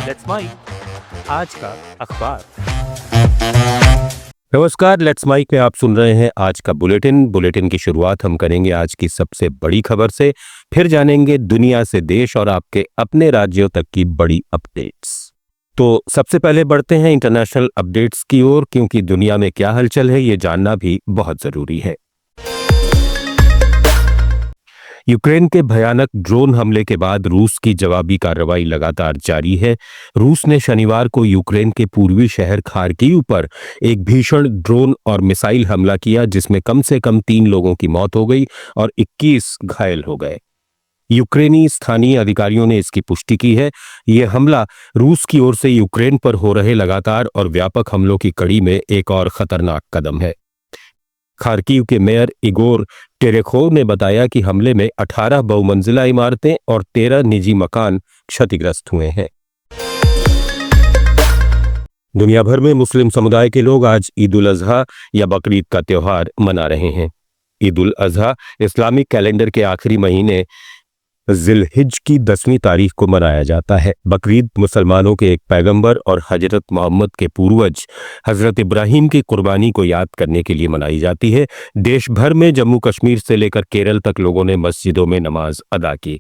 Let's mic आज का अखबार। नमस्कार, लेट्स माइक में आप सुन रहे हैं आज का बुलेटिन की शुरुआत हम करेंगे आज की सबसे बड़ी खबर से। फिर जानेंगे दुनिया से देश और आपके अपने राज्यों तक की बड़ी अपडेट्स। तो सबसे पहले बढ़ते हैं इंटरनेशनल अपडेट्स की ओर, क्योंकि दुनिया में क्या हलचल है ये जानना भी बहुत जरूरी है। यूक्रेन के भयानक ड्रोन हमले के बाद रूस की जवाबी कार्रवाई लगातार जारी है। रूस ने शनिवार को यूक्रेन के पूर्वी शहर खार्किव पर एक भीषण ड्रोन और मिसाइल हमला किया, जिसमें कम से कम 3 लोगों की मौत हो गई और 21 घायल हो गए। यूक्रेनी स्थानीय अधिकारियों ने इसकी पुष्टि की है। यह हमला रूस की ओर से यूक्रेन पर हो रहे लगातार और व्यापक हमलों की कड़ी में एक और खतरनाक कदम है। खार्किव के मेयर इगोर टेरेखोव ने बताया कि हमले में 18 बहुमंजिला इमारतें और 13 निजी मकान क्षतिग्रस्त हुए हैं। दुनिया भर में मुस्लिम समुदाय के लोग आज ईद उल अजहा या बकरीद का त्योहार मना रहे हैं। ईद उल अजहा इस्लामिक कैलेंडर के आखिरी महीने जिलहिज की 10वीं तारीख को मनाया जाता है। बकरीद मुसलमानों के एक पैगंबर और हजरत मोहम्मद के पूर्वज हजरत इब्राहिम की कुर्बानी को याद करने के लिए मनाई जाती है। देश भर में जम्मू कश्मीर से लेकर केरल तक लोगों ने मस्जिदों में नमाज अदा की।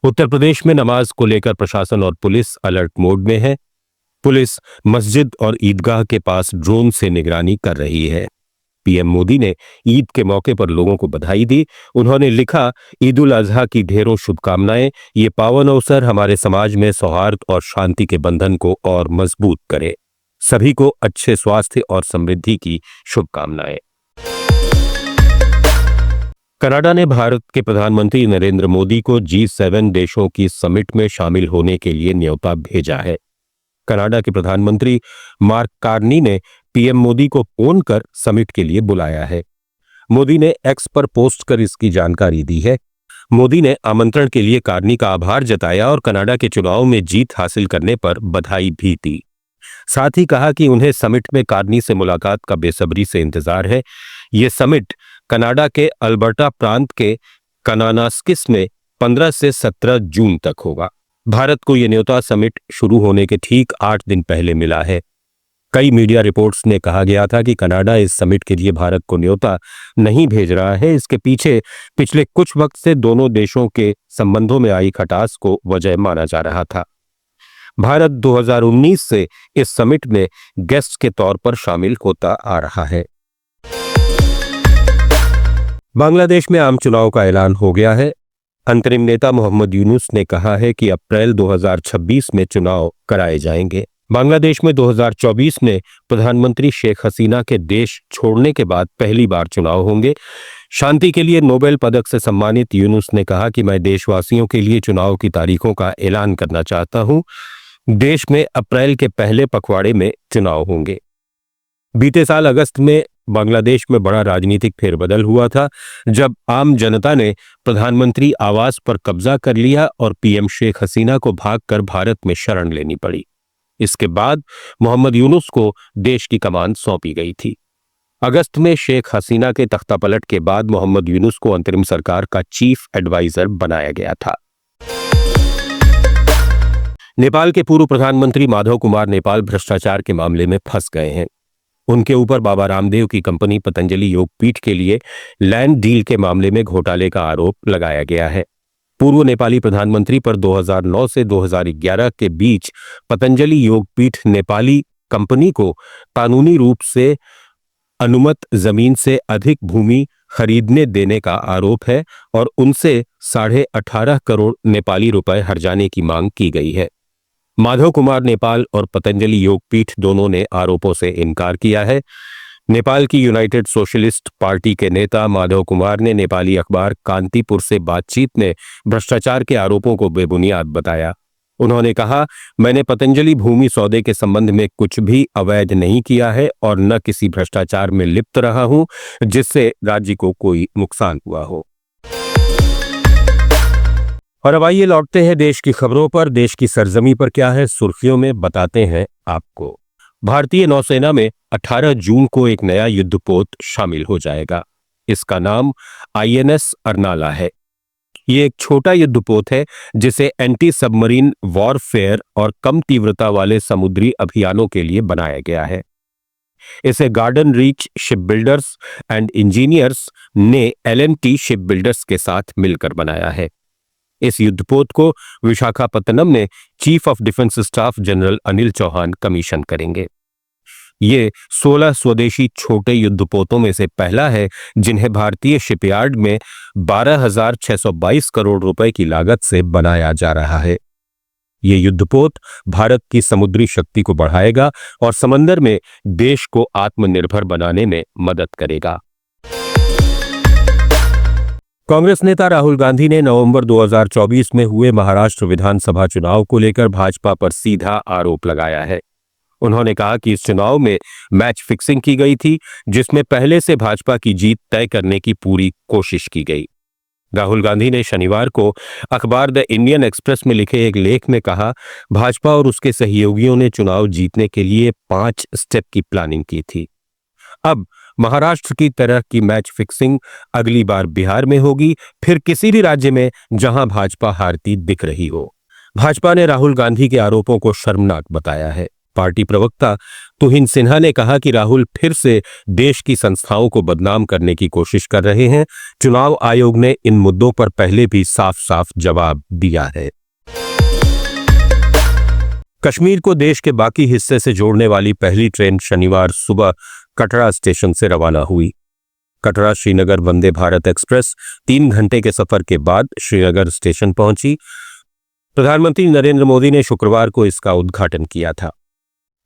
उत्तर प्रदेश में नमाज को लेकर प्रशासन और पुलिस अलर्ट मोड में है। पुलिस मस्जिद और ईदगाह के पास ड्रोन से निगरानी कर रही है। पीएम मोदी ने ईद के मौके पर लोगों को बधाई दी। उन्होंने लिखा, ईद उल अजहा की ढेरों शुभकामनाएं। ये पावन अवसर हमारे समाज में सौहार्द और शांति के बंधन को और मजबूत करे। सभी को अच्छे स्वास्थ्य और समृद्धि की शुभकामनाएं। कनाडा ने भारत के प्रधानमंत्री नरेंद्र मोदी को G7 देशों की समिट में शामिल होने के लिए न्योता भेजा है। कनाडा के प्रधानमंत्री मार्क कार्नी ने पीएम मोदी को फोन कर समिट के लिए बुलाया है। मोदी ने एक्स पर पोस्ट कर इसकी जानकारी दी है। मोदी ने आमंत्रण के लिए कार्नी का आभार जताया और कनाडा के चुनाव में जीत हासिल करने पर बधाई भी दी। साथ ही कहा कि उन्हें समिट में कार्नी से मुलाकात का बेसब्री से इंतजार है। ये समिट कनाडा के अल्बर्टा प्रांत के कनानास्किस में 15 से 17 जून तक होगा। भारत को यह न्योता समिट शुरू होने के ठीक 8 दिन पहले मिला है। कई मीडिया रिपोर्ट्स ने कहा गया था कि कनाडा इस समिट के लिए भारत को न्योता नहीं भेज रहा है। इसके पीछे पिछले कुछ वक्त से दोनों देशों के संबंधों में आई खटास को वजह माना जा रहा था। भारत 2019 से इस समिट में गेस्ट के तौर पर शामिल होता आ रहा है। बांग्लादेश में आम चुनाव का ऐलान हो गया है। अंतरिम नेता मोहम्मद यूनुस ने कहा है कि अप्रैल 2026 में चुनाव कराए जाएंगे। बांग्लादेश में 2024 में प्रधानमंत्री शेख हसीना के देश छोड़ने के बाद पहली बार चुनाव होंगे। शांति के लिए नोबेल पदक से सम्मानित यूनुस ने कहा कि मैं देशवासियों के लिए चुनाव की तारीखों का ऐलान करना चाहता हूं। देश में अप्रैल के पहले पखवाड़े में चुनाव होंगे। बीते साल अगस्त में बांग्लादेश में बड़ा राजनीतिक फेरबदल हुआ था, जब आम जनता ने प्रधानमंत्री आवास पर कब्जा कर लिया और पीएम शेख हसीना को भागकर भारत में शरण लेनी पड़ी। इसके बाद मोहम्मद यूनुस को देश की कमान सौंपी गई थी। अगस्त में शेख हसीना के तख्तापलट के बाद मोहम्मद यूनुस को अंतरिम सरकार का चीफ एडवाइजर बनाया गया था। नेपाल के पूर्व प्रधानमंत्री माधव कुमार नेपाल भ्रष्टाचार के मामले में फंस गए हैं। उनके ऊपर बाबा रामदेव की कंपनी पतंजलि योगपीठ के लिए लैंड डील के मामले में घोटाले का आरोप लगाया गया है। पूर्व नेपाली प्रधानमंत्री पर 2009 से 2011 के बीच पतंजलि योगपीठ नेपाली कंपनी को कानूनी रूप से अनुमत जमीन से अधिक भूमि खरीदने देने का आरोप है और उनसे 18.5 करोड़ नेपाली रुपए हर्जाने की मांग की गई है। माधव कुमार नेपाल और पतंजलि योगपीठ दोनों ने आरोपों से इनकार किया है। नेपाल की यूनाइटेड सोशलिस्ट पार्टी के नेता माधव कुमार ने नेपाली अखबार कांतिपुर से बातचीत में भ्रष्टाचार के आरोपों को बेबुनियाद बताया। उन्होंने कहा, मैंने पतंजलि भूमि सौदे के संबंध में कुछ भी अवैध नहीं किया है और न किसी भ्रष्टाचार में लिप्त रहा हूं जिससे राज्य को कोई नुकसान हुआ हो। और अब आइए लौटते हैं देश की खबरों पर। देश की सरजमी पर क्या है सुर्खियों में बताते हैं आपको। भारतीय नौसेना में 18 जून को एक नया युद्धपोत शामिल हो जाएगा। इसका नाम INS अर्नाला है। ये एक छोटा युद्धपोत है जिसे एंटी सबमरीन वॉरफेयर और कम तीव्रता वाले समुद्री अभियानों के लिए बनाया गया है। इसे garden reach ship builders and engineers ने एल&टी शिप बिल्डर्स के साथ मिलकर बनाया है। इस युद्धपोत को विशाखापत्तनम में chief of defence staff general Anil Chauhan commission करेंगे। ये 16 स्वदेशी छोटे युद्धपोतों में से पहला है जिन्हें भारतीय शिपयार्ड में 12,622 करोड़ रुपए की लागत से बनाया जा रहा है। ये युद्धपोत भारत की समुद्री शक्ति को बढ़ाएगा और समंदर में देश को आत्मनिर्भर बनाने में मदद करेगा। कांग्रेस नेता राहुल गांधी ने नवंबर 2024 में हुए महाराष्ट्र विधानसभा चुनाव को लेकर भाजपा पर सीधा आरोप लगाया है। उन्होंने कहा कि इस चुनाव में मैच फिक्सिंग की गई थी, जिसमें पहले से भाजपा की जीत तय करने की पूरी कोशिश की गई। राहुल गांधी ने शनिवार को अखबार द इंडियन एक्सप्रेस में लिखे एक लेख में कहा, भाजपा और उसके सहयोगियों ने चुनाव जीतने के लिए 5 स्टेप की प्लानिंग की थी। अब महाराष्ट्र की तरह की मैच फिक्सिंग अगली बार बिहार में होगी, फिर किसी भी राज्य में जहां भाजपा हारती दिख रही हो। भाजपा ने राहुल गांधी के आरोपों को शर्मनाक बताया है। पार्टी प्रवक्ता तुहिन सिन्हा ने कहा कि राहुल फिर से देश की संस्थाओं को बदनाम करने की कोशिश कर रहे हैं। चुनाव आयोग ने इन मुद्दों पर पहले भी साफ साफ जवाब दिया है। कश्मीर को देश के बाकी हिस्से से जोड़ने वाली पहली ट्रेन शनिवार सुबह कटरा स्टेशन से रवाना हुई। कटरा श्रीनगर वंदे भारत एक्सप्रेस 3 घंटे के सफर के बाद श्रीनगर स्टेशन पहुंची। प्रधानमंत्री नरेंद्र मोदी ने शुक्रवार को इसका उद्घाटन किया था।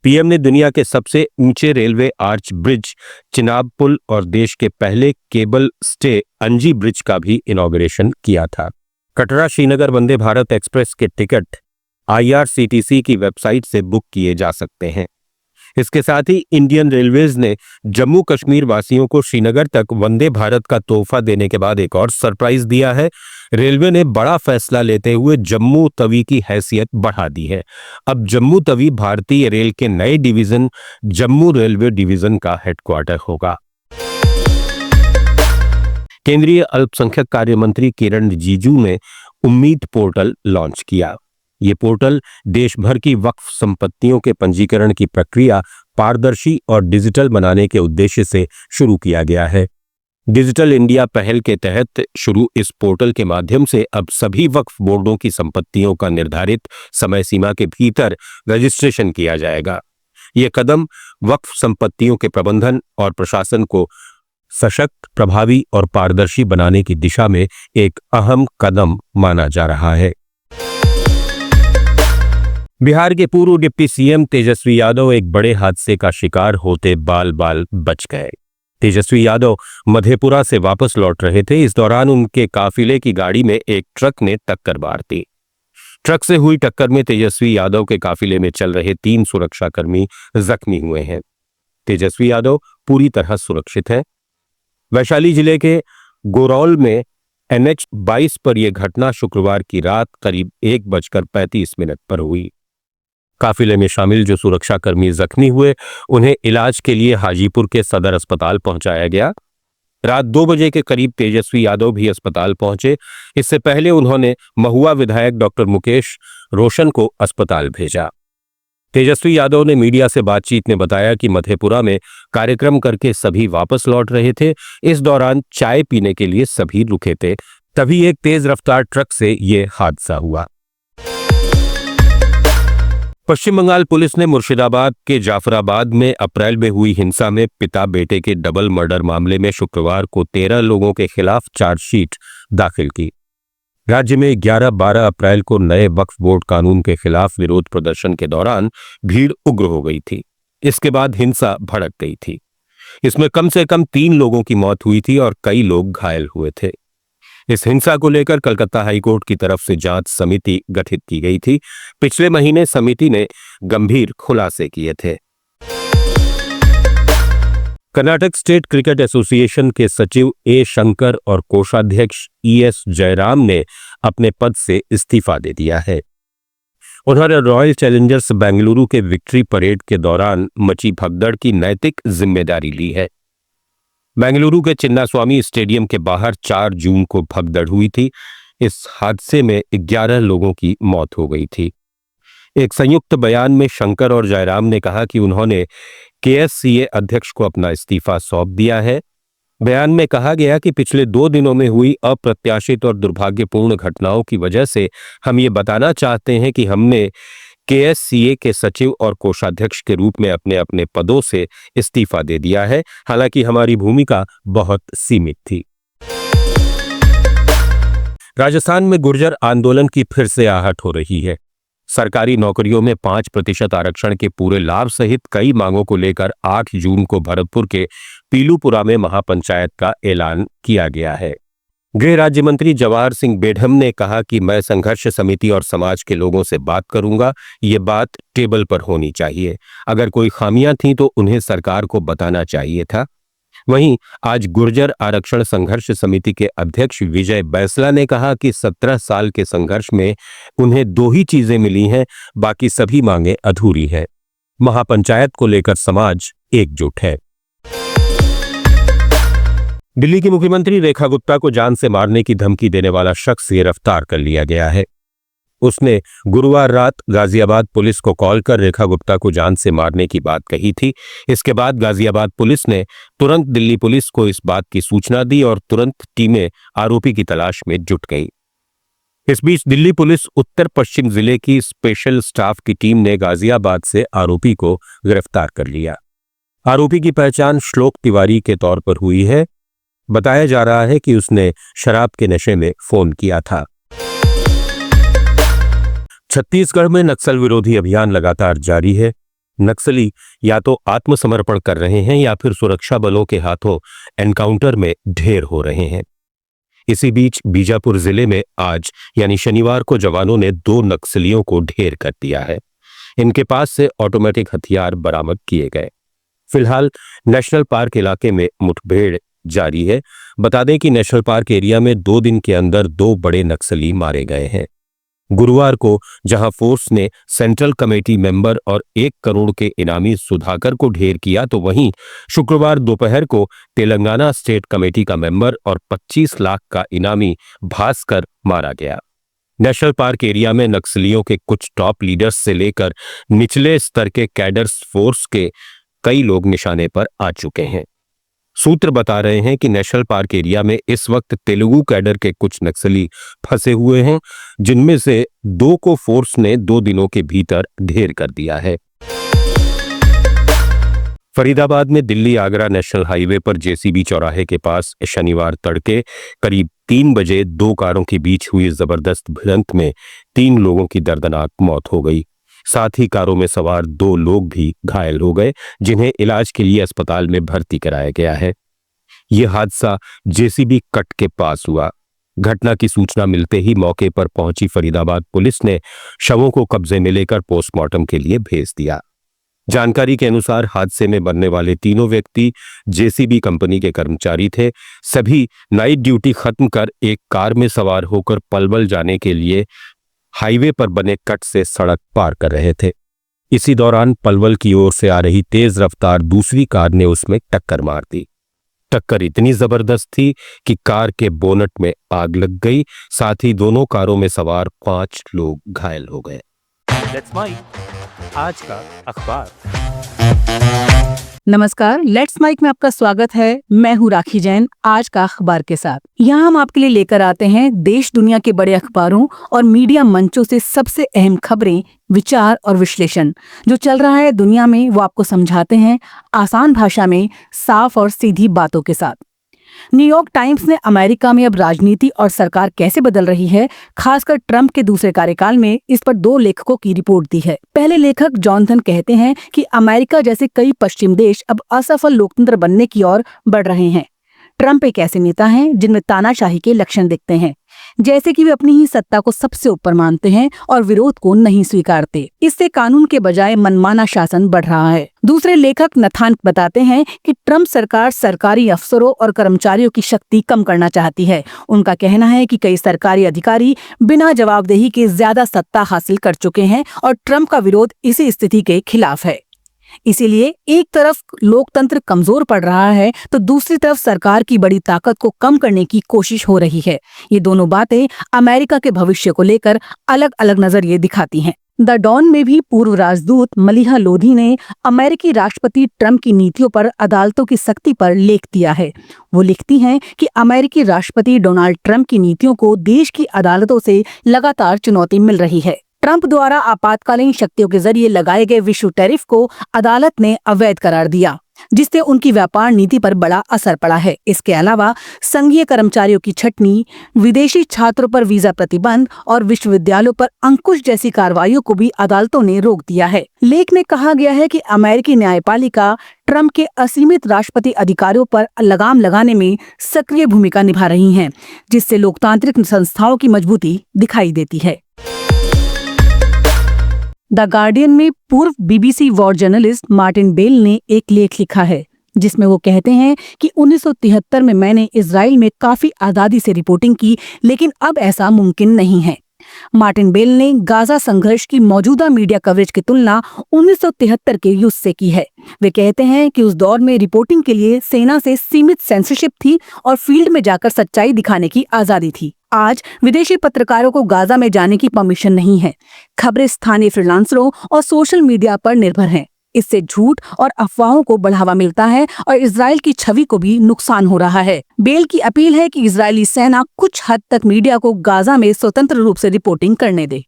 पीएम ने दुनिया के सबसे ऊंचे रेलवे आर्च ब्रिज चिनाब पुल और देश के पहले केबल स्टे अंजी ब्रिज का भी इनॉग्रेशन किया था। कटरा श्रीनगर वंदे भारत एक्सप्रेस के टिकट IRCTC की वेबसाइट से बुक किए जा सकते हैं। इसके साथ ही इंडियन रेलवेज ने जम्मू कश्मीर वासियों को श्रीनगर तक वंदे भारत का तोहफा देने के बाद एक और सरप्राइज दिया है। रेलवे ने बड़ा फैसला लेते हुए जम्मू तवी की हैसियत बढ़ा दी है। अब जम्मू तवी भारतीय रेल के नए डिवीजन जम्मू रेलवे डिवीजन का हेडक्वार्टर होगा। केंद्रीय अल्पसंख्यक कार्य मंत्री किरण रिजिजू ने उम्मीद पोर्टल लॉन्च किया। ये पोर्टल देश भर की वक्फ संपत्तियों के पंजीकरण की प्रक्रिया पारदर्शी और डिजिटल बनाने के उद्देश्य से शुरू किया गया है। डिजिटल इंडिया पहल के तहत शुरू इस पोर्टल के माध्यम से अब सभी वक्फ बोर्डों की संपत्तियों का निर्धारित समय सीमा के भीतर रजिस्ट्रेशन किया जाएगा। ये कदम वक्फ संपत्तियों के प्रबंधन और प्रशासन को सशक्त, प्रभावी और पारदर्शी बनाने की दिशा में एक अहम कदम माना जा रहा है। बिहार के पूर्व डिप्टी सीएम तेजस्वी यादव एक बड़े हादसे का शिकार होते बाल बाल बच गए। तेजस्वी यादव मधेपुरा से वापस लौट रहे थे। इस दौरान उनके काफिले की गाड़ी में एक ट्रक ने टक्कर मार दी। ट्रक से हुई टक्कर में तेजस्वी यादव के काफिले में चल रहे 3 सुरक्षाकर्मी जख्मी हुए हैं। तेजस्वी यादव पूरी तरह सुरक्षित हैं। वैशाली जिले के गोरौल में NH-22 पर यह घटना शुक्रवार की रात करीब 1:35 पर हुई। काफिले में शामिल जो सुरक्षाकर्मी जख्मी हुए उन्हें इलाज के लिए हाजीपुर के सदर अस्पताल पहुंचाया गया। रात 2 बजे के करीब तेजस्वी यादव भी अस्पताल पहुंचे। इससे पहले उन्होंने महुआ विधायक डॉक्टर मुकेश रोशन को अस्पताल भेजा। तेजस्वी यादव ने मीडिया से बातचीत में बताया कि मधेपुरा में कार्यक्रम करके सभी वापस लौट रहे थे। इस दौरान चाय पीने के लिए सभी रुके थे, तभी एक तेज रफ्तार ट्रक से यह हादसा हुआ। पश्चिम बंगाल पुलिस ने मुर्शिदाबाद के जाफराबाद में अप्रैल में हुई हिंसा में पिता बेटे के डबल मर्डर मामले में शुक्रवार को 13 लोगों के खिलाफ चार्जशीट दाखिल की। राज्य में 11-12 अप्रैल को नए वक्फ बोर्ड कानून के खिलाफ विरोध प्रदर्शन के दौरान भीड़ उग्र हो गई थी। इसके बाद हिंसा भड़क गई थी। इसमें कम से कम 3 लोगों की मौत हुई थी और कई लोग घायल हुए थे। इस हिंसा को लेकर कलकत्ता हाईकोर्ट की तरफ से जांच समिति गठित की गई थी। पिछले महीने समिति ने गंभीर खुलासे किए थे। कर्नाटक स्टेट क्रिकेट एसोसिएशन के सचिव ए शंकर और कोषाध्यक्ष ES जयराम ने अपने पद से इस्तीफा दे दिया है। उन्होंने रॉयल चैलेंजर्स बेंगलुरु के विक्ट्री परेड के दौरान मची भगदड़ की नैतिक जिम्मेदारी ली है। बेंगलुरु के चिन्नास्वामी स्टेडियम के बाहर 4 जून को भगदड़ हुई थी। इस हादसे में 11 लोगों की मौत हो गई थी। एक संयुक्त बयान में शंकर और जयराम ने कहा कि उन्होंने केएससीए अध्यक्ष को अपना इस्तीफा सौंप दिया है। बयान में कहा गया कि पिछले 2 दिनों में हुई अप्रत्याशित और दुर्भाग्यपूर्ण घटनाओं की वजह से हम ये बताना चाहते हैं कि हमने केएससीए के सचिव और कोषाध्यक्ष के रूप में अपने अपने पदों से इस्तीफा दे दिया है। हालांकि हमारी भूमिका बहुत सीमित थी। राजस्थान में गुर्जर आंदोलन की फिर से आहट हो रही है। सरकारी नौकरियों में 5% आरक्षण के पूरे लाभ सहित कई मांगों को लेकर 8 जून को भरतपुर के पीलूपुरा में महापंचायत का ऐलान किया गया है। गृह राज्य मंत्री जवाहर सिंह बेढम ने कहा कि मैं संघर्ष समिति और समाज के लोगों से बात करूंगा। ये बात टेबल पर होनी चाहिए। अगर कोई खामियां थीं तो उन्हें सरकार को बताना चाहिए था। वहीं आज गुर्जर आरक्षण संघर्ष समिति के अध्यक्ष विजय बैसला ने कहा कि 17 साल के संघर्ष में उन्हें 2 ही चीजें मिली हैं, बाकी सभी मांगें अधूरी है। महापंचायत को लेकर समाज एकजुट है। दिल्ली की मुख्यमंत्री रेखा गुप्ता को जान से मारने की धमकी देने वाला शख्स गिरफ्तार कर लिया गया है। उसने गुरुवार रात गाजियाबाद पुलिस को कॉल कर रेखा गुप्ता को जान से मारने की बात कही थी। इसके बाद गाजियाबाद पुलिस ने तुरंत दिल्ली पुलिस को इस बात की सूचना दी और तुरंत टीमें आरोपी की तलाश में जुट गई। इस बीच दिल्ली पुलिस उत्तर पश्चिम जिले की स्पेशल स्टाफ की टीम ने गाजियाबाद से आरोपी को गिरफ्तार कर लिया। आरोपी की पहचान श्लोक तिवारी के तौर पर हुई है। बताया जा रहा है कि उसने शराब के नशे में फोन किया था। छत्तीसगढ़ में नक्सल विरोधी अभियान लगातार जारी है। नक्सली या तो आत्मसमर्पण कर रहे हैं या फिर सुरक्षा बलों के हाथों एनकाउंटर में ढेर हो रहे हैं। इसी बीच बीजापुर जिले में आज यानी शनिवार को जवानों ने 2 नक्सलियों को ढेर कर दिया है। इनके पास से ऑटोमेटिक हथियार बरामद किए गए। फिलहाल नेशनल पार्क इलाके में मुठभेड़ जारी है। बता दें कि नेशनल पार्क एरिया में 2 दिन के अंदर 2 बड़े नक्सली मारे गए हैं। गुरुवार को जहां फोर्स ने सेंट्रल कमेटी मेंबर और 1 करोड़ के इनामी सुधाकर को ढेर किया, तो वहीं शुक्रवार दोपहर को तेलंगाना स्टेट कमेटी का मेंबर और 25 लाख का इनामी भास्कर मारा गया। नेशनल पार्क एरिया में नक्सलियों के कुछ टॉप लीडर्स से लेकर निचले स्तर के कैडर्स फोर्स के कई लोग निशाने पर आ चुके हैं। सूत्र बता रहे हैं कि नेशनल पार्क एरिया में इस वक्त तेलुगु कैडर के कुछ नक्सली फंसे हुए हैं, जिनमें से 2 को फोर्स ने 2 दिनों के भीतर ढेर कर दिया है। फरीदाबाद में दिल्ली आगरा नेशनल हाईवे पर जेसीबी चौराहे के पास शनिवार तड़के करीब 3 बजे 2 कारों के बीच हुई जबरदस्त भिड़ंत में 3 लोगों की दर्दनाक मौत हो गई। साथ ही कारों में सवार 2 लोग भी घायल हो गए, जिन्हें इलाज के लिए अस्पताल में भर्ती कराया गया है। यह हादसा जेसीबी कट के पास हुआ। घटना की सूचना मिलते ही मौके पर पहुंची फरीदाबाद पुलिस ने शवों को कब्जे में लेकर पोस्टमार्टम के लिए भेज दिया। जानकारी के अनुसार हादसे में मरने वाले तीनों व्यक्ति जेसीबी कंपनी के कर्मचारी थे। सभी नाइट ड्यूटी खत्म कर एक कार में सवार होकर पलवल जाने के लिए हाईवे पर बने कट से सड़क पार कर रहे थे। इसी दौरान पलवल की ओर से आ रही तेज रफ्तार दूसरी कार ने उसमें टक्कर मार दी। टक्कर इतनी जबरदस्त थी कि कार के बोनट में आग लग गई। साथ ही दोनों कारों में सवार 5 लोग घायल हो गए। लेट्स माइक आज का अखबार। नमस्कार, लेट्स माइक में आपका स्वागत है। मैं हूँ राखी जैन आज का अखबार के साथ। यहाँ हम आपके लिए लेकर आते हैं देश दुनिया के बड़े अखबारों और मीडिया मंचों से सबसे अहम खबरें, विचार और विश्लेषण जो चल रहा है दुनिया में, वो आपको समझाते हैं आसान भाषा में, साफ और सीधी बातों के साथ। न्यूयॉर्क टाइम्स ने अमेरिका में अब राजनीति और सरकार कैसे बदल रही है, खासकर ट्रंप के दूसरे कार्यकाल में, इस पर 2 लेखकों की रिपोर्ट दी है। पहले लेखक जॉनथन कहते हैं कि अमेरिका जैसे कई पश्चिम देश अब असफल लोकतंत्र बनने की ओर बढ़ रहे हैं। ट्रंप एक ऐसे नेता हैं जिनमें तानाशाही के लक्षण दिखते हैं, जैसे कि वे अपनी ही सत्ता को सबसे ऊपर मानते हैं और विरोध को नहीं स्वीकारते। इससे कानून के बजाय मनमाना शासन बढ़ रहा है। दूसरे लेखक नथान बताते हैं कि ट्रंप सरकार सरकारी अफसरों और कर्मचारियों की शक्ति कम करना चाहती है। उनका कहना है कि कई सरकारी अधिकारी बिना जवाबदेही के ज्यादा सत्ता हासिल कर चुके हैं और ट्रंप का विरोध इसी स्थिति के खिलाफ है। इसीलिए एक तरफ लोकतंत्र कमजोर पड़ रहा है तो दूसरी तरफ सरकार की बड़ी ताकत को कम करने की कोशिश हो रही है। ये दोनों बातें अमेरिका के भविष्य को लेकर अलग अलग नजरिए दिखाती हैं। द डॉन में भी पूर्व राजदूत मलिहा लोधी ने अमेरिकी राष्ट्रपति ट्रंप की नीतियों पर अदालतों की सख्ती पर लेख दिया है। वो लिखती हैं कि अमेरिकी राष्ट्रपति डोनाल्ड ट्रंप की नीतियों को देश की अदालतों से लगातार चुनौती मिल रही है। ट्रंप द्वारा आपातकालीन शक्तियों के जरिए लगाए गए विश्व टैरिफ को अदालत ने अवैध करार दिया, जिससे उनकी व्यापार नीति पर बड़ा असर पड़ा है। इसके अलावा संघीय कर्मचारियों की छटनी, विदेशी छात्रों पर वीजा प्रतिबंध और विश्वविद्यालयों पर अंकुश जैसी कार्रवाइयों को भी अदालतों ने रोक दिया है। लेख में कहा गया है कि अमेरिकी न्यायपालिका ट्रंप के असीमित राष्ट्रपति अधिकारों पर लगाम लगाने में सक्रिय भूमिका निभा रही है, जिससे लोकतांत्रिक संस्थाओं की मजबूती दिखाई देती है। द गार्डियन में पूर्व BBC war journalist Martin Bell ने एक लेख लिखा है, जिसमें वो कहते हैं कि 1973 में मैंने इजराइल में काफी आजादी से रिपोर्टिंग की, लेकिन अब ऐसा मुमकिन नहीं है। मार्टिन बेल ने गाजा संघर्ष की मौजूदा मीडिया कवरेज की तुलना 1973 के युद्ध से की है। वे कहते हैं कि उस दौर में रिपोर्टिंग के लिए सेना से सीमित सेंसरशिप थी और फील्ड में जाकर सच्चाई दिखाने की आजादी थी। आज विदेशी पत्रकारों को गाजा में जाने की परमिशन नहीं है। खबरें स्थानीय फ्रीलांसरों और सोशल मीडिया पर निर्भर हैं। इससे झूठ और अफवाहों को बढ़ावा मिलता है और इजराइल की छवि को भी नुकसान हो रहा है। बेल की अपील है कि इजरायली सेना कुछ हद तक मीडिया को गाजा में स्वतंत्र रूप से रिपोर्टिंग करने दे।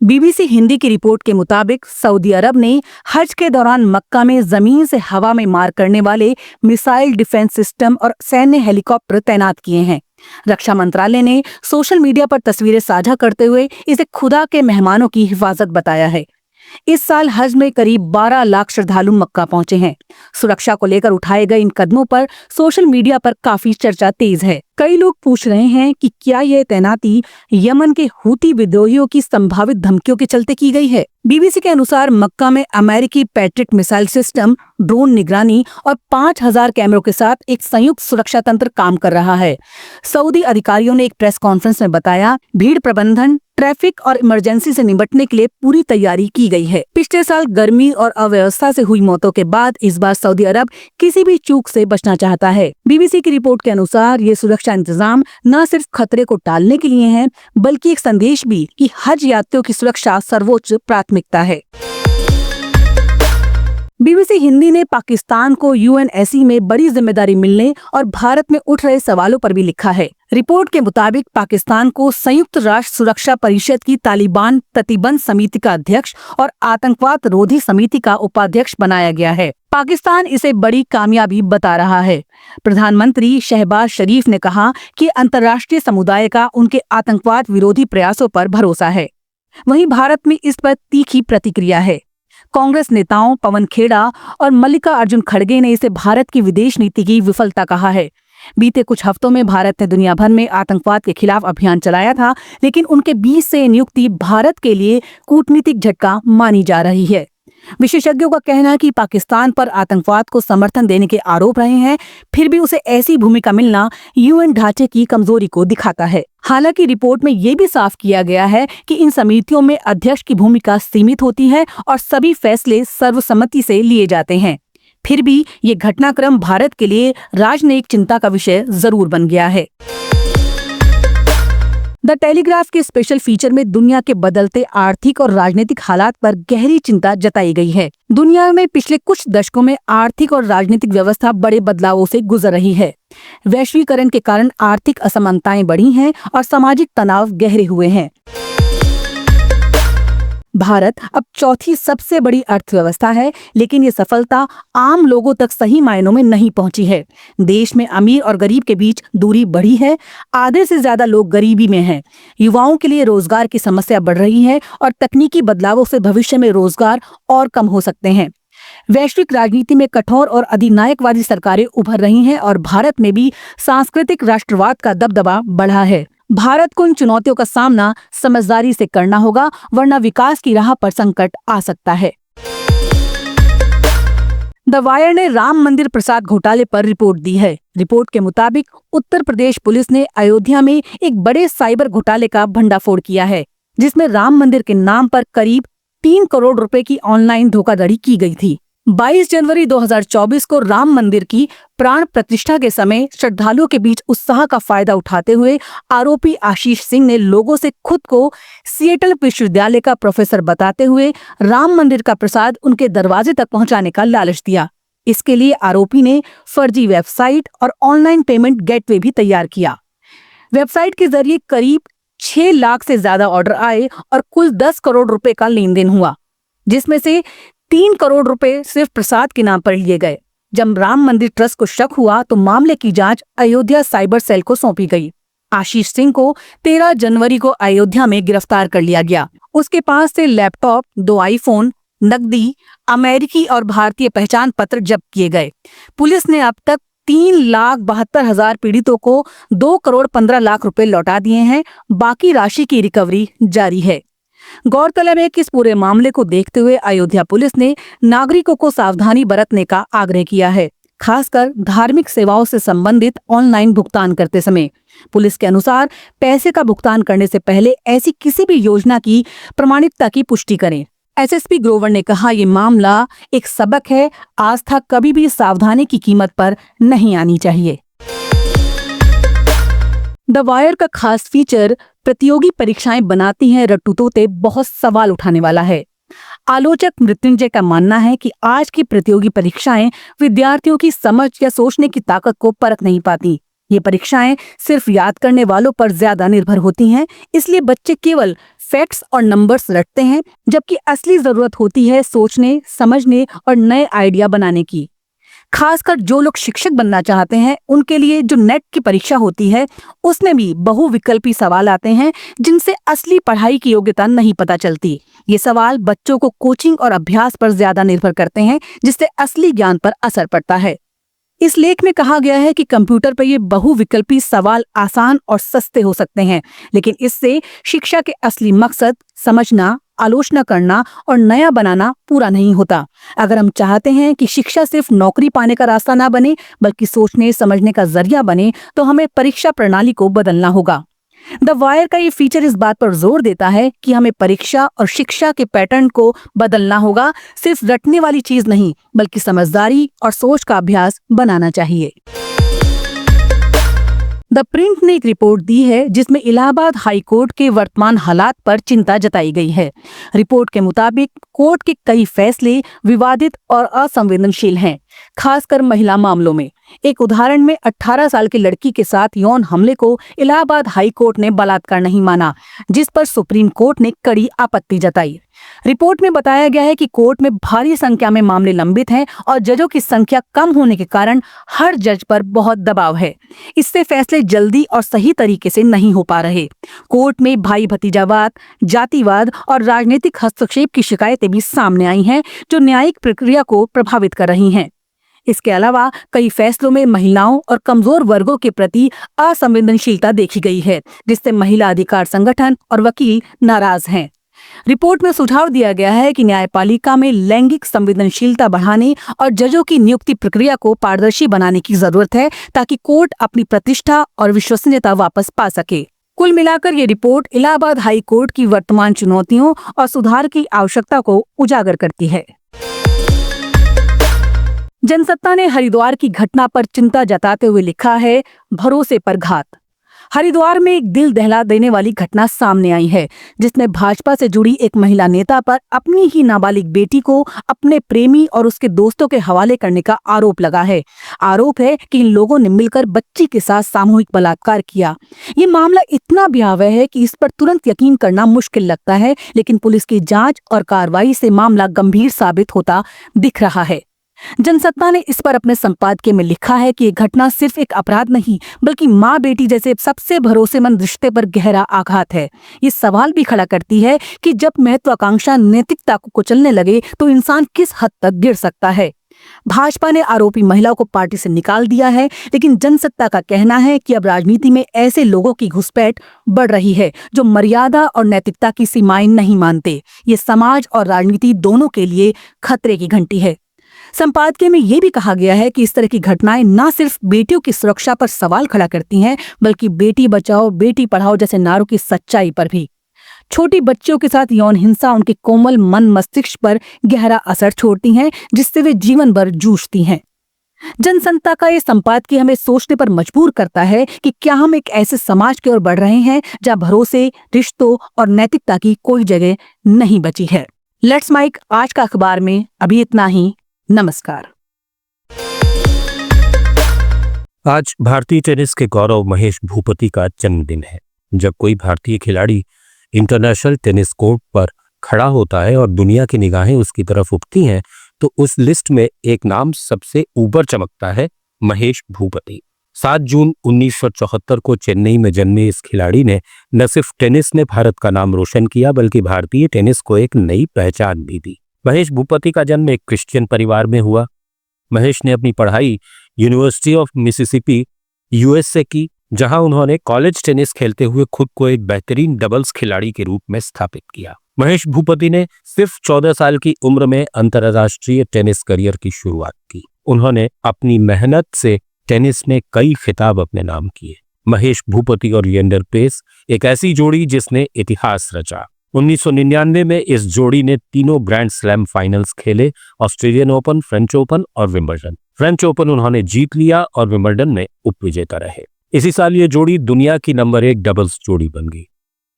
बीबीसी हिंदी की रिपोर्ट के मुताबिक सऊदी अरब ने हज के दौरान मक्का में जमीन से हवा में मार करने वाले मिसाइल डिफेंस सिस्टम और सैन्य हेलीकॉप्टर तैनात किए हैं। रक्षा मंत्रालय ने सोशल मीडिया पर तस्वीरें साझा करते हुए इसे खुदा के मेहमानों की हिफाजत बताया है। इस साल हज में करीब 12 लाख श्रद्धालु मक्का पहुंचे हैं। सुरक्षा को लेकर उठाए गए इन कदमों पर सोशल मीडिया पर काफी चर्चा तेज है। कई लोग पूछ रहे हैं कि क्या यह तैनाती यमन के हूती विद्रोहियों की संभावित धमकियों के चलते की गई है। बीबीसी के अनुसार मक्का में अमेरिकी पैट्रियट मिसाइल सिस्टम, ड्रोन निगरानी और 5000 कैमरों के साथ एक संयुक्त सुरक्षा तंत्र काम कर रहा है। सऊदी अधिकारियों ने एक प्रेस कॉन्फ्रेंस में बताया, भीड़ प्रबंधन, ट्रैफिक और इमरजेंसी से निपटने के लिए पूरी तैयारी की गई है। पिछले साल गर्मी और अव्यवस्था से हुई मौतों के बाद इस बार सऊदी अरब किसी भी चूक से बचना चाहता है। बीबीसी की रिपोर्ट के अनुसार ये सुरक्षा इंतजाम न सिर्फ खतरे को टालने के लिए हैं, बल्कि एक संदेश भी कि हज यात्रियों की सुरक्षा सर्वोच्च प्राथमिकता है। बीबीसी हिंदी ने पाकिस्तान को यूएनएससी में बड़ी जिम्मेदारी मिलने और भारत में उठ रहे सवालों पर भी लिखा है। रिपोर्ट के मुताबिक पाकिस्तान को संयुक्त राष्ट्र सुरक्षा परिषद की तालिबान प्रतिबंध समिति का अध्यक्ष और आतंकवाद रोधी समिति का उपाध्यक्ष बनाया गया है। पाकिस्तान इसे बड़ी कामयाबी बता रहा है। प्रधानमंत्री शहबाज शरीफ ने कहा कि अंतर्राष्ट्रीय समुदाय का उनके आतंकवाद विरोधी प्रयासों पर भरोसा है। वहीं भारत में इस पर तीखी प्रतिक्रिया है। कांग्रेस नेताओं पवन खेड़ा और मल्लिका अर्जुन खड़गे ने इसे भारत की विदेश नीति की विफलता कहा है। बीते कुछ हफ्तों में भारत ने दुनिया भर में आतंकवाद के खिलाफ अभियान चलाया था, लेकिन उनके बीच से नियुक्ति भारत के लिए कूटनीतिक झटका मानी जा रही है। विशेषज्ञों का कहना है कि पाकिस्तान पर आतंकवाद को समर्थन देने के आरोप रहे हैं, फिर भी उसे ऐसी भूमिका मिलना यूएन ढांचे की कमजोरी को दिखाता है। हालांकि रिपोर्ट में ये भी साफ किया गया है कि इन समितियों में अध्यक्ष की भूमिका सीमित होती है और सभी फैसले सर्वसम्मति से लिए जाते हैं। फिर भी ये घटनाक्रम भारत के लिए राजनयिक चिंता का विषय जरूर बन गया है। द टेलीग्राफ के स्पेशल फीचर में दुनिया के बदलते आर्थिक और राजनीतिक हालात पर गहरी चिंता जताई गई है। दुनिया में पिछले कुछ दशकों में आर्थिक और राजनीतिक व्यवस्था बड़े बदलावों से गुजर रही है। वैश्वीकरण के कारण आर्थिक असमानताएं बढ़ी हैं और सामाजिक तनाव गहरे हुए हैं। भारत अब चौथी सबसे बड़ी अर्थव्यवस्था है, लेकिन ये सफलता आम लोगों तक सही मायनों में नहीं पहुंची है। देश में अमीर और गरीब के बीच दूरी बढ़ी है। आधे से ज्यादा लोग गरीबी में हैं। युवाओं के लिए रोजगार की समस्या बढ़ रही है और तकनीकी बदलावों से भविष्य में रोजगार और कम हो सकते हैं। वैश्विक राजनीति में कठोर और अधिनायकवादी सरकारें उभर रही हैं और भारत में भी सांस्कृतिक राष्ट्रवाद का दबदबा बढ़ा है। भारत को इन चुनौतियों का सामना समझदारी से करना होगा, वरना विकास की राह पर संकट आ सकता है। द वायर ने राम मंदिर प्रसाद घोटाले पर रिपोर्ट दी है। रिपोर्ट के मुताबिक उत्तर प्रदेश पुलिस ने अयोध्या में एक बड़े साइबर घोटाले का भंडाफोड़ किया है, जिसमें राम मंदिर के नाम पर करीब 3 करोड़ रुपए की ऑनलाइन धोखाधड़ी की गई थी। 22 जनवरी 2024 को राम मंदिर की प्राण प्रतिष्ठा के समय श्रद्धालुओं के बीच उत्साह का फायदा उठाते हुए आरोपी आशीष सिंह ने लोगों से खुद को सिएटल विश्वविद्यालय का प्रोफेसर बताते हुए राम मंदिर का प्रसाद उनके दरवाजे तक पहुंचाने का लालच दिया। इसके लिए आरोपी ने फर्जी वेबसाइट और ऑनलाइन पेमेंट गेटवे भी तैयार किया। वेबसाइट के जरिए करीब 6 लाख से ज्यादा ऑर्डर आए और कुल 10 करोड़ रुपए का लेन देन हुआ, जिसमें से 3 करोड़ रुपए सिर्फ प्रसाद के नाम पर लिए गए। जब राम मंदिर ट्रस्ट को शक हुआ तो मामले की जांच अयोध्या साइबर सेल को सौंपी गई। आशीष सिंह को 13 जनवरी को अयोध्या में गिरफ्तार कर लिया गया। उसके पास से लैपटॉप, 2 आईफोन, नकदी, अमेरिकी और भारतीय पहचान पत्र जब्त किए गए। पुलिस ने अब तक 3,72,000 पीड़ितों को 2 करोड़ 15 लाख रुपए लौटा दिए हैं। बाकी राशि की रिकवरी जारी है। गौरतलब है कि इस पूरे मामले को देखते हुए अयोध्या पुलिस ने नागरिकों को सावधानी बरतने का आग्रह किया है, खासकर धार्मिक सेवाओं से संबंधित ऑनलाइन भुगतान करते समय। पुलिस के अनुसार पैसे का भुगतान करने से पहले ऐसी किसी भी योजना की प्रमाणिकता की पुष्टि करें। एसएसपी ग्रोवर ने कहा, ये मामला एक सबक है, आस्था कभी भी सावधानी की कीमत पर नहीं आनी चाहिए। द वायर का खास फीचर प्रतियोगी परीक्षाएं बनाती हैं रट्टू तोते बहुत सवाल उठाने वाला है। आलोचक मृत्युंजय का मानना है कि आज की प्रतियोगी परीक्षाएं विद्यार्थियों की समझ या सोचने की ताकत को परख नहीं पाती। ये परीक्षाएं सिर्फ याद करने वालों पर ज्यादा निर्भर होती हैं, इसलिए बच्चे केवल फैक्ट्स और नंबर्स रटते हैं, जबकि असली जरूरत होती है सोचने, समझने और नए आइडिया बनाने की। खासकर जो लोग शिक्षक बनना चाहते हैं, उनके लिए जो नेट की परीक्षा होती है, उसमें भी बहुविकल्पी सवाल आते हैं जिनसे असली पढ़ाई की योग्यता नहीं पता चलती। ये सवाल बच्चों को कोचिंग और अभ्यास पर ज्यादा निर्भर करते हैं, जिससे असली ज्ञान पर असर पड़ता है। इस लेख में कहा गया है कि कंप्यूटर पर ये बहुविकल्पी सवाल आसान और सस्ते हो सकते हैं, लेकिन इससे शिक्षा के असली मकसद समझना, आलोचना करना और नया बनाना पूरा नहीं होता। अगर हम चाहते हैं कि शिक्षा सिर्फ नौकरी पाने का रास्ता ना बने, बल्कि सोचने समझने का जरिया बने, तो हमें परीक्षा प्रणाली को बदलना होगा। द वायर का ये फीचर इस बात पर जोर देता है कि हमें परीक्षा और शिक्षा के पैटर्न को बदलना होगा। सिर्फ रटने वाली चीज नहीं, बल्कि समझदारी और सोच का अभ्यास बनाना चाहिए। द प्रिंट ने एक रिपोर्ट दी है जिसमें इलाहाबाद हाई कोर्ट के वर्तमान हालात पर चिंता जताई गई है। रिपोर्ट के मुताबिक कोर्ट के कई फैसले विवादित और असंवेदनशील हैं, खासकर महिला मामलों में। एक उदाहरण में 18 साल की लड़की के साथ यौन हमले को इलाहाबाद हाई कोर्ट ने बलात्कार नहीं माना, जिस पर सुप्रीम कोर्ट ने कड़ी आपत्ति जताई। रिपोर्ट में बताया गया है कि कोर्ट में भारी संख्या में मामले लंबित हैं और जजों की संख्या कम होने के कारण हर जज पर बहुत दबाव है। इससे फैसले जल्दी और सही तरीके से नहीं हो पा रहे। कोर्ट में भाई भतीजावाद, जातिवाद और राजनीतिक हस्तक्षेप की शिकायतें भी सामने आई हैं, जो न्यायिक प्रक्रिया को प्रभावित कर रही हैं। इसके अलावा कई फैसलों में महिलाओं और कमजोर वर्गों के प्रति असंवेदनशीलता देखी गई है, जिससे महिला अधिकार संगठन और वकील नाराज हैं। रिपोर्ट में सुझाव दिया गया है कि न्यायपालिका में लैंगिक संवेदनशीलता बढ़ाने और जजों की नियुक्ति प्रक्रिया को पारदर्शी बनाने की जरूरत है, ताकि कोर्ट अपनी प्रतिष्ठा और विश्वसनीयता वापस पा सके। कुल मिलाकर ये रिपोर्ट इलाहाबाद हाई कोर्ट की वर्तमान चुनौतियों और सुधार की आवश्यकता को उजागर करती है। जनसत्ता ने हरिद्वार की घटना पर चिंता जताते हुए लिखा है, भरोसे पर घात। हरिद्वार में एक दिल दहला देने वाली घटना सामने आई है, जिसमें भाजपा से जुड़ी एक महिला नेता पर अपनी ही नाबालिग बेटी को अपने प्रेमी और उसके दोस्तों के हवाले करने का आरोप लगा है। आरोप है कि इन लोगों ने मिलकर बच्ची के साथ सामूहिक बलात्कार किया। ये मामला इतना भयावह है कि इस पर तुरंत यकीन करना मुश्किल लगता है, लेकिन पुलिस की जांच और कार्रवाई से मामला गंभीर साबित होता दिख रहा है। जनसत्ता ने इस पर अपने संपादकीय में लिखा है कि ये घटना सिर्फ एक अपराध नहीं, बल्कि माँ बेटी जैसे सबसे भरोसेमंद रिश्ते पर गहरा आघात है। ये सवाल भी खड़ा करती है कि जब महत्वाकांक्षा नैतिकता को कुचलने लगे तो इंसान किस हद तक गिर सकता है। भाजपा ने आरोपी महिला को पार्टी से निकाल दिया है, लेकिन जनसत्ता का कहना है कि अब राजनीति में ऐसे लोगों की घुसपैठ बढ़ रही है जो मर्यादा और नैतिकता की सीमाएं नहीं मानते। ये समाज और राजनीति दोनों के लिए खतरे की घंटी है। संपादकीय में ये भी कहा गया है कि इस तरह की घटनाएं न सिर्फ बेटियों की सुरक्षा पर सवाल खड़ा करती हैं, बल्कि बेटी बचाओ बेटी पढ़ाओ जैसे नारों की सच्चाई पर भी। छोटी बच्चियों के साथ यौन हिंसा उनके कोमल मन मस्तिष्क पर गहरा असर छोड़ती हैं, जिससे वे जीवन भर जूझती हैं। जनसंख्या का ये संपादकीय हमें सोचने पर मजबूर करता है कि क्या हम एक ऐसे समाज की ओर बढ़ रहे हैं जहां भरोसे, रिश्तों और नैतिकता की कोई जगह नहीं बची है। लेट्स माइक आज का अखबार में अभी इतना ही। नमस्कार। आज भारतीय टेनिस के गौरव महेश भूपति का जन्मदिन है। जब कोई भारतीय खिलाड़ी इंटरनेशनल टेनिस कोर्ट पर खड़ा होता है और दुनिया की निगाहें उसकी तरफ उठती हैं, तो उस लिस्ट में एक नाम सबसे ऊपर चमकता है, महेश भूपति। 7 जून 1974 को चेन्नई में जन्मे इस खिलाड़ी ने न सिर्फ टेनिस में भारत का नाम रोशन किया, बल्कि भारतीय टेनिस को एक नई पहचान भी दी। महेश भूपति का जन्म एक क्रिश्चियन परिवार में हुआ। महेश ने अपनी पढ़ाई यूनिवर्सिटी ऑफ मिसिसिपी यूएसए की, जहां उन्होंने कॉलेज टेनिस खेलते हुए खुद को एक बेहतरीन डबल्स खिलाड़ी के रूप में स्थापित किया। महेश भूपति ने सिर्फ 14 साल की उम्र में अंतर्राष्ट्रीय टेनिस करियर की शुरुआत की। उन्होंने अपनी मेहनत से टेनिस में कई खिताब अपने नाम किए। महेश भूपति और लिएंडर पेस एक ऐसी जोड़ी जिसने इतिहास रचा। 1999 में इस जोड़ी ने तीनों ग्रैंड स्लैम फाइनल्स खेले, ऑस्ट्रेलियन ओपन, फ्रेंच ओपन और विंबलडन। फ्रेंच ओपन उन्होंने जीत लिया और विंबलडन में उपविजेता रहे। इसी साल ये जोड़ी दुनिया की नंबर 1 डबल्स जोड़ी बन गई,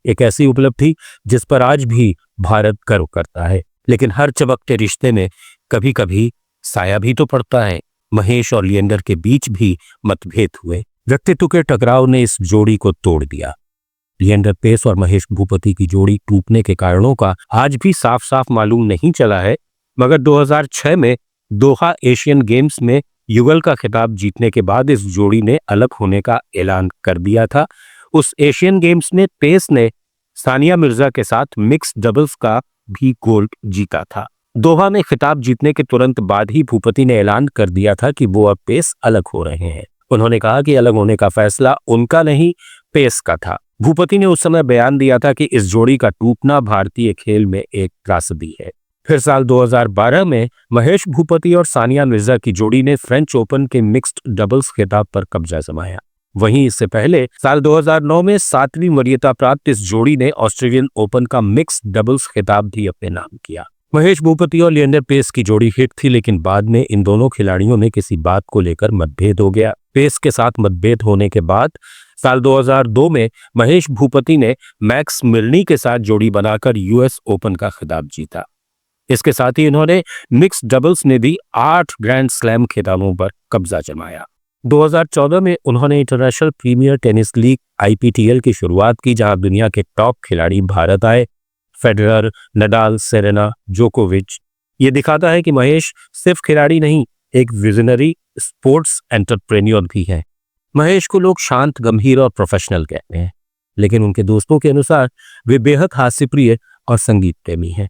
एक ऐसी उपलब्धि जिस पर आज भी भारत गर्व करता है। लेकिन हर चमकते रिश्ते में कभी कभी साया भी तो पड़ता है। महेश और लिएंडर के बीच भी मतभेद हुए। व्यक्तित्व के टकराव ने इस जोड़ी को तोड़ दिया। लिएंडर पेस और महेश भूपति की जोड़ी टूटने के कारणों का आज भी साफ साफ मालूम नहीं चला है, मगर 2006 में दोहा एशियन गेम्स में युगल का खिताब जीतने के बाद इस जोड़ी ने अलग होने का ऐलान कर दिया था। उस एशियन गेम्स में पेस ने सानिया मिर्जा के साथ मिक्स डबल्स का भी गोल्ड जीता था। दोहा में खिताब जीतने के तुरंत बाद ही भूपति ने ऐलान कर दिया था कि वो अब पेस अलग हो रहे हैं। उन्होंने कहा कि अलग होने का फैसला उनका नहीं, पेस का था। भूपति ने उस समय बयान दिया था कि इस जोड़ी का टूटना भारतीय खेल में एक त्रासदी है। फिर साल 2012 में महेश भूपति और सानिया मिर्जा की जोड़ी ने फ्रेंच ओपन के मिक्स्ड डबल्स खिताब पर कब्जा जमाया। वहीं इससे पहले साल 2009 में 7वीं वरीयता प्राप्त इस जोड़ी ने ऑस्ट्रेलियन ओपन का मिक्स्ड डबल्स खिताब भी अपने नाम किया। महेश भूपति और लिएंडर पेस की जोड़ी हिट थी, लेकिन बाद में इन दोनों खिलाड़ियों में किसी बात को लेकर मतभेद हो गया। पेस के साथ मतभेद होने के बाद साल 2002 में महेश भूपति ने मैक्स मिल्नी के साथ जोड़ी बनाकर यूएस ओपन का खिताब जीता। इसके साथ ही इन्होंने मिक्स डबल्स में भी 8 ग्रैंड स्लैम खिताबों पर कब्जा जमाया। 2014 में उन्होंने international premier tennis league IPTL की शुरुआत की, जहां दुनिया के टॉप खिलाड़ी भारत आए। फेडरर, नडाल, सेरेना, जोकोविच। ये दिखाता है कि महेश सिर्फ खिलाड़ी नहीं, एक विजनरी स्पोर्ट्स एंटरप्रेन्योर भी है। महेश को लोग शांत, गंभीर और प्रोफेशनल कहते हैं, लेकिन उनके दोस्तों के अनुसार वे बेहद हास्यप्रिय और संगीत प्रेमी हैं।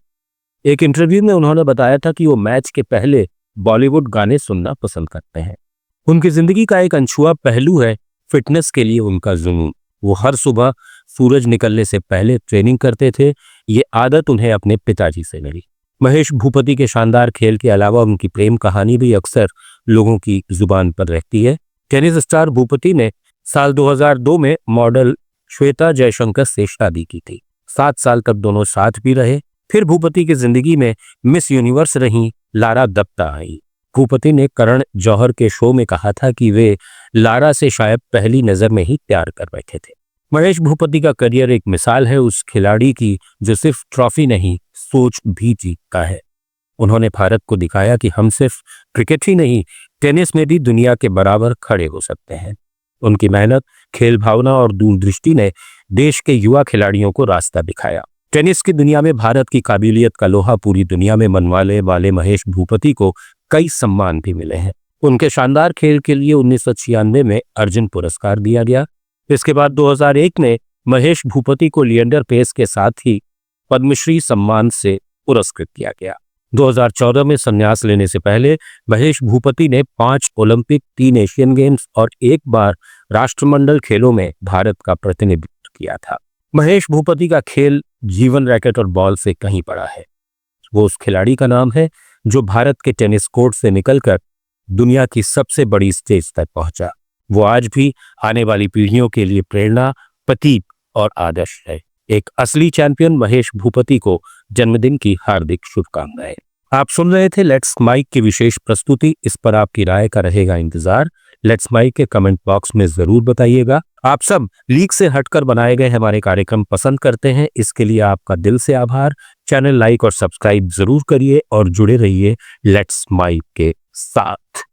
एक इंटरव्यू में उन्होंने बताया था कि वो मैच के पहले बॉलीवुड गाने सुनना पसंद करते हैं। उनकी जिंदगी का एक अनछुआ पहलू है फिटनेस के लिए उनका जुनून। वो हर सुबह सूरज निकलने से पहले ट्रेनिंग करते थे। ये आदत उन्हें अपने पिताजी से मिली। महेश भूपति के शानदार खेल के अलावा उनकी प्रेम कहानी भी अक्सर लोगों की जुबान पर रहती है। टेनिस स्टार भूपति ने साल 2002 में मॉडल श्वेता जयशंकर से शादी की थी। 7 साल तक दोनों साथ भी रहे। फिर भूपति की जिंदगी में मिस यूनिवर्स रही लारा दत्ता आई। भूपति ने करण जौहर के शो में कहा था कि वे लारा से शायद पहली नजर में ही प्यार कर बैठे थे। महेश भूपति का करियर एक मिसाल है उस खिलाड़ी की जो सिर्फ ट्रॉफी नहीं, सोच भी जीतता है। उन्होंने भारत को दिखाया कि हम सिर्फ क्रिकेट ही नहीं, टेनिस में भी दुनिया के बराबर खड़े हो सकते हैं। उनकी मेहनत, खेल भावना और दूरदृष्टि ने देश के युवा खिलाड़ियों को रास्ता दिखाया। टेनिस की दुनिया में भारत की काबिलियत का लोहा पूरी दुनिया में मनवाने वाले महेश भूपति को कई सम्मान भी मिले हैं। उनके शानदार खेल के लिए 1996 में अर्जुन पुरस्कार दिया गया। इसके बाद 2001 में महेश भूपति को लिएंडर पेस के साथ ही पद्मश्री सम्मान से पुरस्कृत किया गया। 2014 में संन्यास लेने से पहले महेश भूपति ने 5 ओलंपिक, 3 एशियन गेम्स और 1 बार राष्ट्रमंडल खेलों में भारत का प्रतिनिधित्व किया था। महेश भूपति का खेल जीवन, रैकेट और बॉल से कहीं बड़ा है। वो उस खिलाड़ी का नाम है जो भारत के टेनिस कोर्ट से निकलकर दुनिया की सबसे बड़ी स्टेज तक पहुंचा। वो आज भी आने वाली पीढ़ियों के लिए प्रेरणा, प्रतीक और आदर्श है। एक असली चैंपियन महेश भूपति को जन्मदिन की हार्दिक शुभकामनाएं। आप सुन रहे थे लेट्स माइक की विशेष प्रस्तुति। इस पर आपकी राय का रहेगा इंतजार। लेट्स माइक के कमेंट बॉक्स में जरूर बताइएगा। आप सब लीक से हटकर बनाए गए हमारे कार्यक्रम पसंद करते हैं, इसके लिए आपका दिल से आभार। चैनल लाइक और सब्सक्राइब जरूर करिए और जुड़े रहिए लेट्स माइक के साथ।